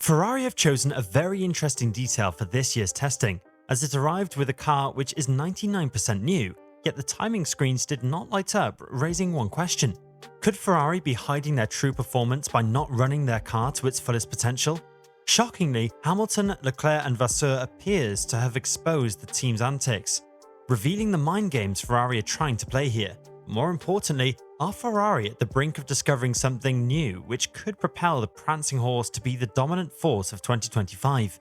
Ferrari have chosen a very interesting detail for this year's testing, as it arrived with a car which is 99% new, yet the timing screens did not light up, raising one question. Could Ferrari be hiding their true performance by not running their car to its fullest potential? Shockingly, Hamilton, Leclair and Vasseur appears to have exposed the team's antics, revealing the mind games Ferrari are trying to play here. More importantly, are Ferrari at the brink of discovering something new which could propel the prancing horse to be the dominant force of 2025?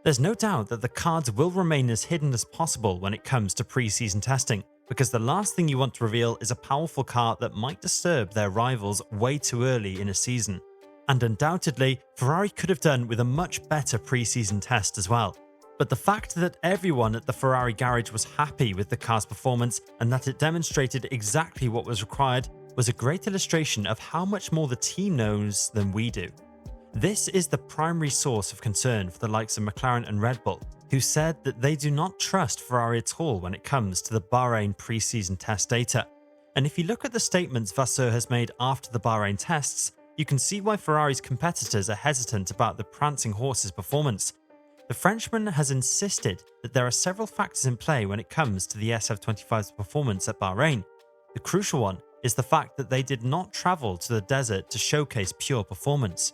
There's no doubt that the cards will remain as hidden as possible when it comes to pre-season testing, because the last thing you want to reveal is a powerful car that might disturb their rivals way too early in a season. And undoubtedly, Ferrari could have done with a much better pre-season test as well. But the fact that everyone at the Ferrari garage was happy with the car's performance and that it demonstrated exactly what was required was a great illustration of how much more the team knows than we do. This is the primary source of concern for the likes of McLaren and Red Bull, who said that they do not trust Ferrari at all when it comes to the Bahrain pre-season test data. And if you look at the statements Vasseur has made after the Bahrain tests, you can see why Ferrari's competitors are hesitant about the prancing horse's performance. The Frenchman has insisted that there are several factors in play when it comes to the SF25's performance at Bahrain. The crucial one is the fact that they did not travel to the desert to showcase pure performance.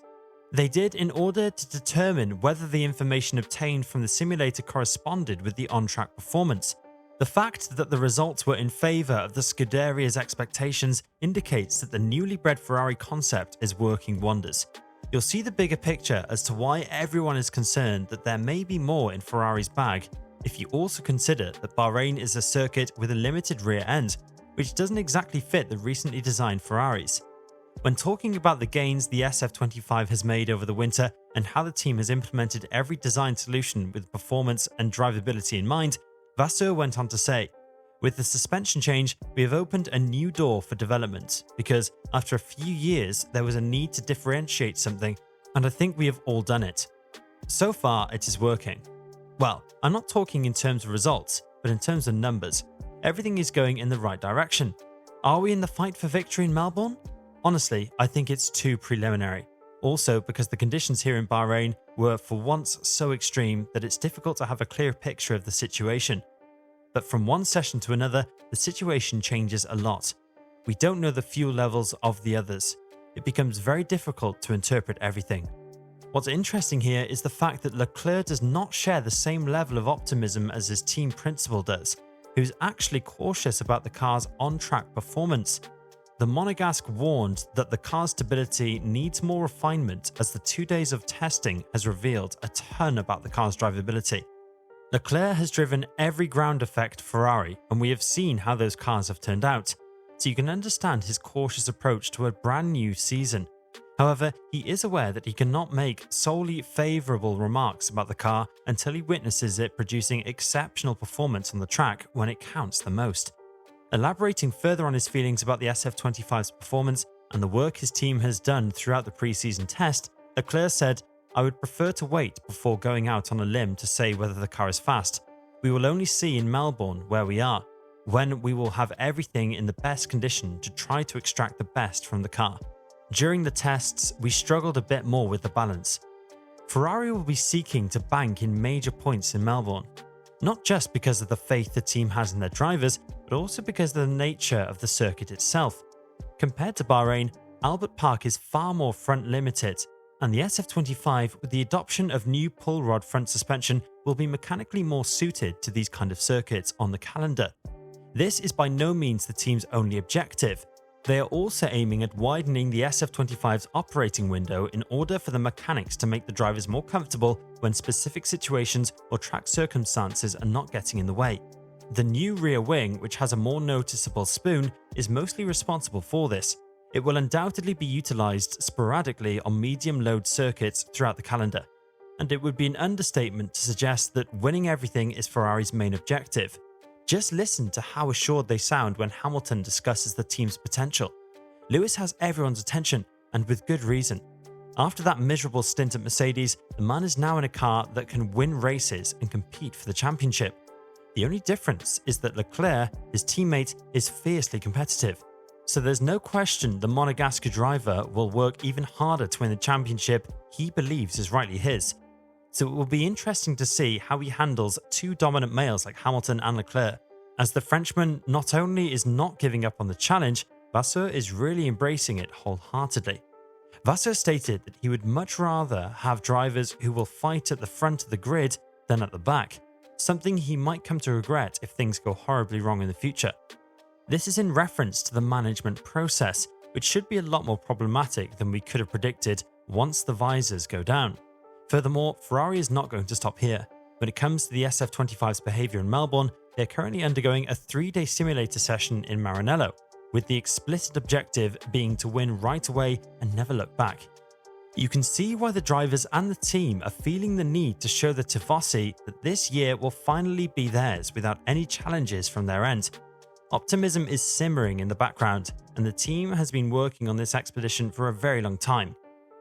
They did in order to determine whether the information obtained from the simulator corresponded with the on-track performance. The fact that the results were in favour of the Scuderia's expectations indicates that the newly bred Ferrari concept is working wonders. You'll see the bigger picture as to why everyone is concerned that there may be more in Ferrari's bag if you also consider that Bahrain is a circuit with a limited rear end, which doesn't exactly fit the recently designed Ferraris. When talking about the gains the SF25 has made over the winter and how the team has implemented every design solution with performance and drivability in mind, Vasseur went on to say, "With the suspension change, we have opened a new door for development because after a few years there was a need to differentiate something, and I think we have all done it. So far it is working." Well, I'm not talking in terms of results, but in terms of numbers. Everything is going in the right direction. Are we in the fight for victory in Melbourne? Honestly, I think it's too preliminary. Also because the conditions here in Bahrain were for once so extreme that it's difficult to have a clear picture of the situation. But from one session to another, the situation changes a lot. We don't know the fuel levels of the others. It becomes very difficult to interpret everything. What's interesting here is the fact that Leclerc does not share the same level of optimism as his team principal does, who's actually cautious about the car's on-track performance. The Monegasque warned that the car's stability needs more refinement as the 2 days of testing has revealed a ton about the car's drivability. Leclerc has driven every ground effect Ferrari, and we have seen how those cars have turned out, so you can understand his cautious approach to a brand new season. However, he is aware that he cannot make solely favourable remarks about the car until he witnesses it producing exceptional performance on the track when it counts the most. Elaborating further on his feelings about the SF25's performance and the work his team has done throughout the pre-season test, Leclerc said, "I would prefer to wait before going out on a limb to say whether the car is fast. We will only see in Melbourne where we are, when we will have everything in the best condition to try to extract the best from the car. During the tests, we struggled a bit more with the balance. Ferrari will be seeking to bank in major points in Melbourne, not just because of the faith the team has in their drivers, but also because of the nature of the circuit itself. Compared to Bahrain, Albert Park is far more front limited, and the SF25 with the adoption of new pull rod front suspension will be mechanically more suited to these kind of circuits on the calendar. This is by no means the team's only objective. They are also aiming at widening the SF25's operating window in order for the mechanics to make the drivers more comfortable when specific situations or track circumstances are not getting in the way. The new rear wing, which has a more noticeable spoon, is mostly responsible for this. It will undoubtedly be utilised sporadically on medium-load circuits throughout the calendar, and it would be an understatement to suggest that winning everything is Ferrari's main objective. Just listen to how assured they sound when Hamilton discusses the team's potential. Lewis has everyone's attention, and with good reason. After that miserable stint at Mercedes, the man is now in a car that can win races and compete for the championship. The only difference is that Leclerc, his teammate, is fiercely competitive. So there's no question the Monegasque driver will work even harder to win the championship he believes is rightly his. So it will be interesting to see how he handles two dominant males like Hamilton and Leclerc, as the Frenchman not only is not giving up on the challenge, Vasseur is really embracing it wholeheartedly. Vasseur stated that he would much rather have drivers who will fight at the front of the grid than at the back, something he might come to regret if things go horribly wrong in the future. This is in reference to the management process, which should be a lot more problematic than we could have predicted once the visors go down. Furthermore, Ferrari is not going to stop here. When it comes to the SF25's behaviour in Melbourne, they are currently undergoing a 3-day simulator session in Maranello, with the explicit objective being to win right away and never look back. You can see why the drivers and the team are feeling the need to show the Tifosi that this year will finally be theirs without any challenges from their end. Optimism is simmering in the background, and the team has been working on this expedition for a very long time.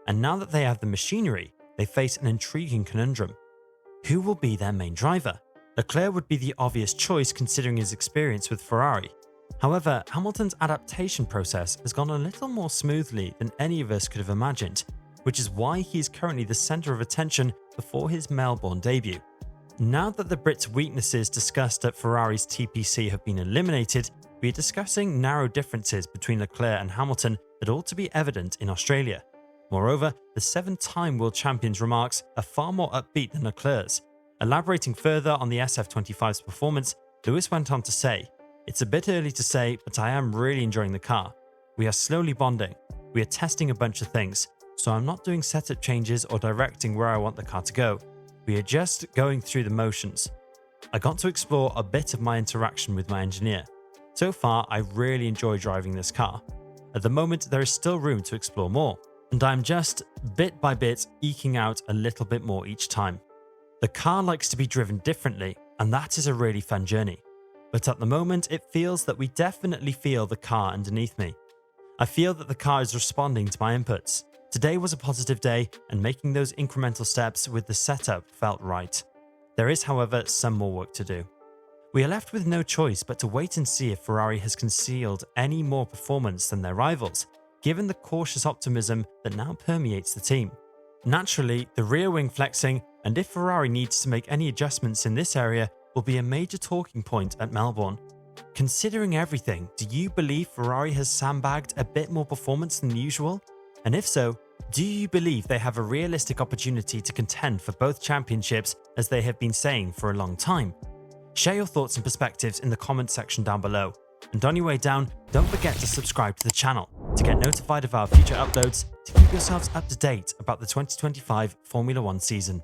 And now that they have the machinery, they face an intriguing conundrum. Who will be their main driver? Leclerc would be the obvious choice considering his experience with Ferrari. However, Hamilton's adaptation process has gone a little more smoothly than any of us could have imagined, which is why he is currently the centre of attention before his Melbourne debut. Now that the Brits' weaknesses discussed at Ferrari's TPC have been eliminated, we are discussing narrow differences between Leclerc and Hamilton that ought to be evident in Australia. Moreover, the 7-time world champion's remarks are far more upbeat than Leclerc's. Elaborating further on the SF25's performance, Lewis went on to say, "It's a bit early to say, but I am really enjoying the car. We are slowly bonding. We are testing a bunch of things, so I'm not doing setup changes or directing where I want the car to go. We are just going through the motions. I got to explore a bit of my interaction with my engineer. So far, I really enjoy driving this car. At the moment, there is still room to explore more, and I'm just, bit by bit, eking out a little bit more each time. The car likes to be driven differently, and that is a really fun journey. But at the moment, it feels that we definitely feel the car underneath me. I feel that the car is responding to my inputs. Today was a positive day, and making those incremental steps with the setup felt right. There is, however, some more work to do. We are left with no choice but to wait and see if Ferrari has concealed any more performance than their rivals, given the cautious optimism that now permeates the team. Naturally, the rear wing flexing, and if Ferrari needs to make any adjustments in this area, will be a major talking point at Melbourne. Considering everything, do you believe Ferrari has sandbagged a bit more performance than usual? And if so, do you believe they have a realistic opportunity to contend for both championships as they have been saying for a long time? Share your thoughts and perspectives in the comment section down below. And on your way down, don't forget to subscribe to the channel to get notified of our future uploads to keep yourselves up to date about the 2025 Formula 1 season.